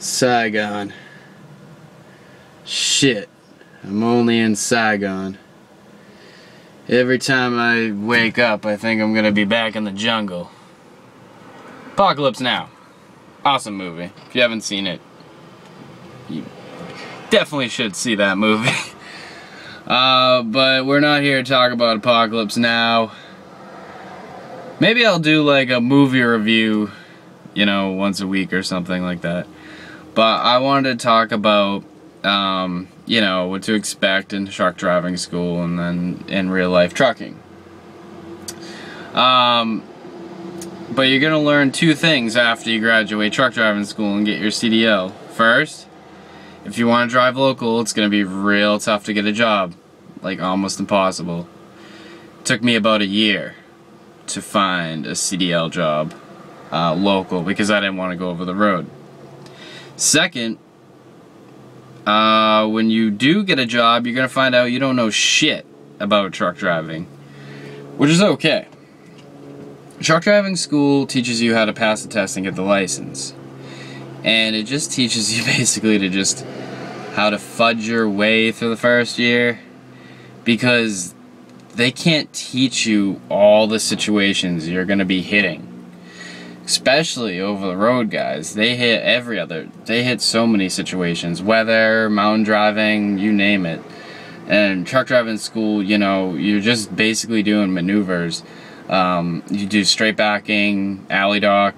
Saigon. Shit. I'm only in Saigon. Every time I wake up, I think I'm gonna be back in the jungle. Apocalypse Now. Awesome movie. If you haven't seen it, you definitely should see that movie. But we're not here to talk about Apocalypse Now. Maybe I'll do like a movie review, you know, once a week or something like that. But I wanted to talk about, you know, what to expect in truck driving school and then in real life trucking. But you're going to learn two things after you graduate truck driving school and get your CDL. First, if you want to drive local, it's going to be real tough to get a job. Like almost impossible. It took me about a year to find a CDL job local because I didn't want to go over the road. Second, when you do get a job, you're going to find out you don't know shit about truck driving, which is okay. Truck driving school teaches you how to pass the test and get the license. And it just teaches you basically to just how to fudge your way through the first year, because they can't teach you all the situations you're going to be hitting. Especially over the road guys. They hit so many situations. Weather, mountain driving, you name it. And truck driving school, you know, you're just basically doing maneuvers. You do straight backing, alley dock,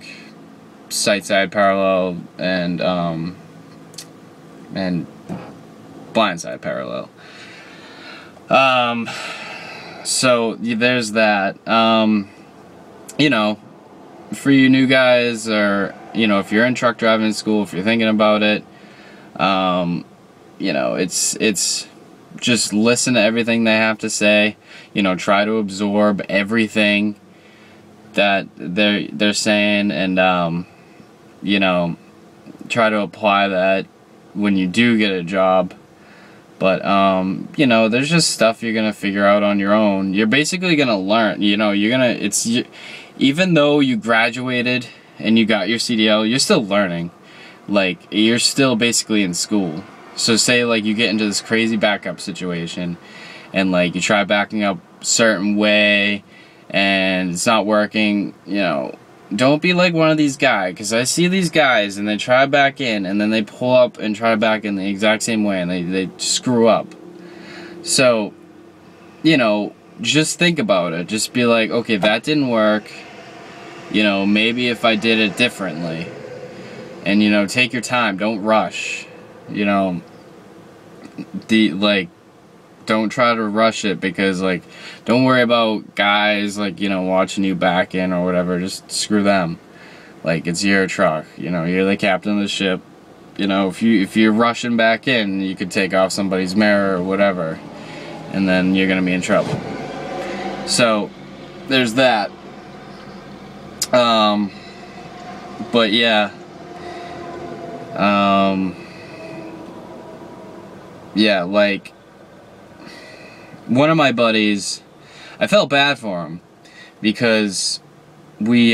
sight side parallel, and blind side parallel. So there's that. You know, for you new guys, or you know, if you're in truck driving school, if you're thinking about it, you know, it's just listen to everything they have to say. You know, try to absorb everything that they're saying, and you know, try to apply that when you do get a job. But you know, there's just stuff you're gonna figure out on your own. You're basically gonna learn. You know, even though you graduated and you got your CDL, you're still learning. Like, you're still basically in school. So say like you get into this crazy backup situation and like you try backing up a certain way and it's not working, you know, don't be like one of these guys, because I see these guys and they try back in and then they pull up and try back in the exact same way and they screw up. So, you know, just think about it. Just be like, okay, that didn't work. You know, maybe if I did it differently. And, you know, take your time. Don't rush. You know, don't try to rush it, because, like, don't worry about guys, like, you know, watching you back in or whatever. Just screw them. Like, it's your truck. You know, you're the captain of the ship. You know, if you're rushing back in, you could take off somebody's mirror or whatever. And then you're going to be in trouble. So, there's that. But yeah. Yeah, like, one of my buddies, I felt bad for him, because he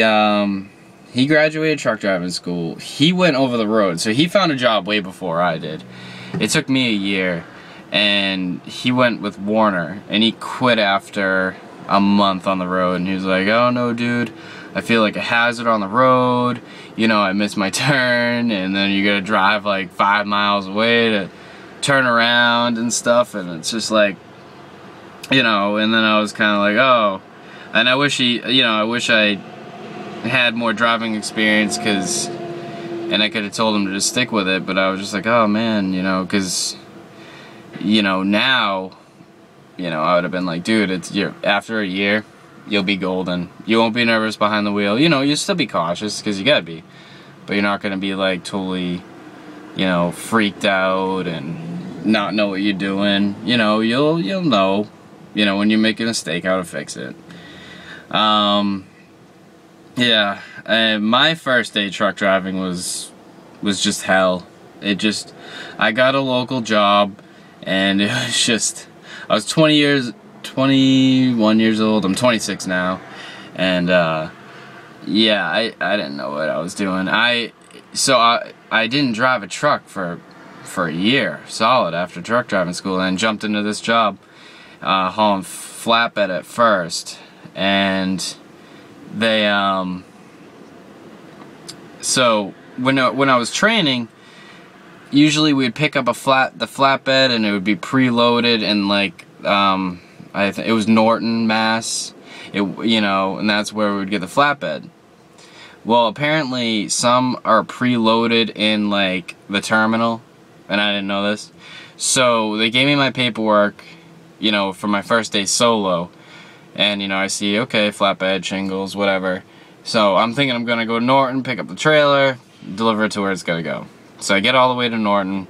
graduated truck driving school. He went over the road, so he found a job way before I did. It took me a year, and he went with Warner, and he quit after a month on the road, and he was like, oh no dude, I feel like a hazard on the road, you know, I missed my turn, and then you gotta drive like 5 miles away to turn around and stuff, and it's just like, you know, and then I was kind of like, oh, and I wish I wish I had more driving experience, and I could have told him to just stick with it, but I was just like, oh man, you know, because, you know, now, you know, I would have been like, dude, after a year, you'll be golden. You won't be nervous behind the wheel. You know, you'll still be cautious, because you gotta be. But you're not gonna be, like, totally, you know, freaked out and not know what you're doing. You know, you'll know, you know, when you make a mistake, how to fix it. Yeah, my first day truck driving was just hell. I got a local job, and it was just, I was 21 years old. I'm 26 now, and yeah, I didn't know what I was doing. I didn't drive a truck for a year solid after truck driving school, and jumped into this job hauling flatbed at first. And they so when I was training, usually we'd pick up the flatbed, and it would be preloaded, and like it was Norton, Mass. And that's where we would get the flatbed. Well, apparently some are preloaded in like the terminal, and I didn't know this. So they gave me my paperwork, for my first day solo, and I see, okay, flatbed, shingles, whatever. So I'm thinking I'm gonna go to Norton, pick up the trailer, deliver it to where it's gonna go. So I get all the way to Norton.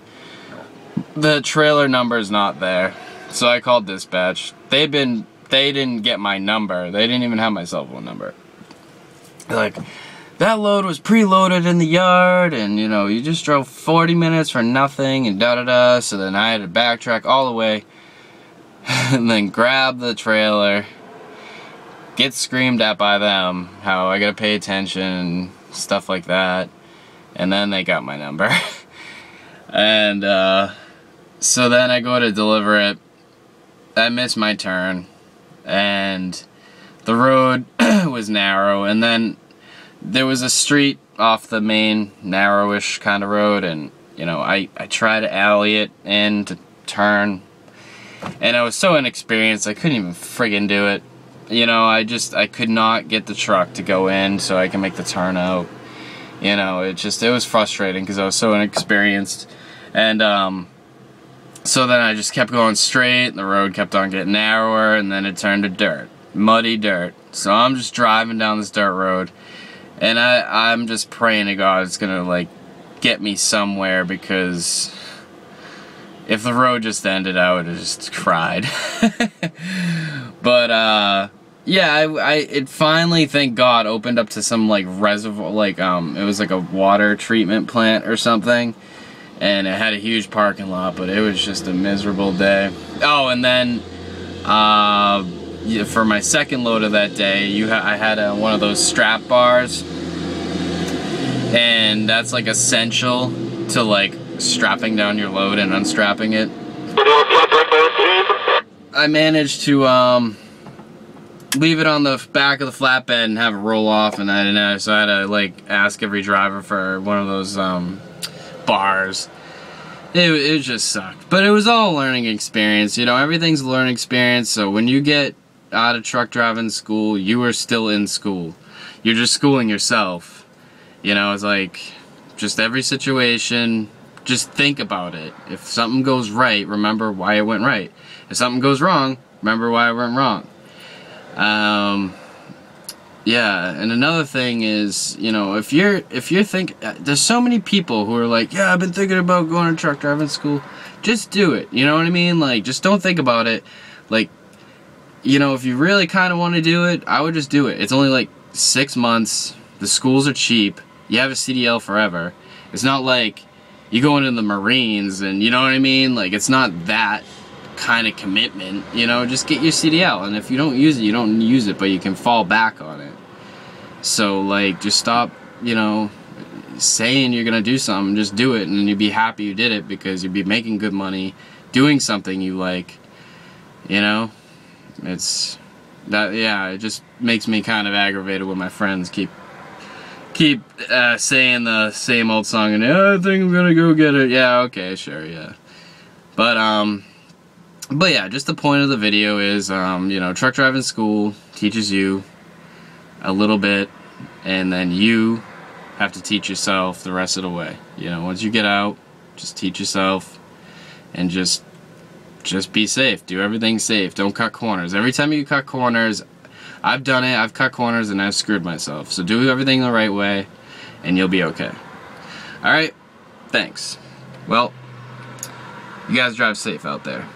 The trailer number is not there. So I called dispatch. They didn't get my number. They didn't even have my cell phone number. They're like, that load was preloaded in the yard, and you just drove 40 minutes for nothing, and da-da-da. So then I had to backtrack all the way and then grab the trailer, get screamed at by them, how I gotta pay attention and stuff like that. And then they got my number. And so then I go to deliver it. I miss my turn, and the road was narrow, and then there was a street off the main narrowish kind of road, and I tried to alley it in to turn, and I was so inexperienced I couldn't even friggin' do it. I could not get the truck to go in so I can make the turn out. It was frustrating because I was so inexperienced. And so then I just kept going straight, and the road kept on getting narrower, and then it turned to dirt, muddy dirt. So I'm just driving down this dirt road, and I'm just praying to God it's gonna like get me somewhere, because if the road just ended, I would have just cried. But yeah, it finally, thank God, opened up to some like reservoir, like it was like a water treatment plant or something, and it had a huge parking lot, but it was just a miserable day. Oh, and then for my second load of that day, I had one of those strap bars, and that's like essential to like strapping down your load and unstrapping it. I managed to leave it on the back of the flatbed and have it roll off, and I didn't know, so I had to like ask every driver for one of those bars. It just sucked, but it was all a learning experience. Everything's a learning experience. So when you get out of truck driving school, you are still in school. You're just schooling yourself. It's like just every situation, just think about it. If something goes right, remember why it went right. If something goes wrong, remember why it went wrong. Yeah, and another thing is, if you're there's so many people who are like, yeah, I've been thinking about going to truck driving school. Just do it. You know what I mean? Like, just don't think about it. Like, if you really kind of want to do it, I would just do it. It's only like 6 months. The schools are cheap. You have a CDL forever. It's not like you go into the Marines and, you know what I mean? Like, it's not that kind of commitment. Just get your CDL, and if you don't use it, you don't use it, but you can fall back on it. So like, just stop saying you're gonna do something. Just do it, and then you'll be happy you did it, because you'll be making good money doing something you like. It's that, yeah, it just makes me kind of aggravated when my friends keep saying the same old song, and I think I'm gonna go get it. Yeah, okay, sure, yeah. But yeah, just the point of the video is, truck driving school teaches you a little bit, and then you have to teach yourself the rest of the way. Once you get out, just teach yourself, and just be safe. Do everything safe. Don't cut corners. Every time you cut corners, I've done it. I've cut corners and I've screwed myself. So do everything the right way, and you'll be okay. Alright? Thanks. Well, you guys drive safe out there.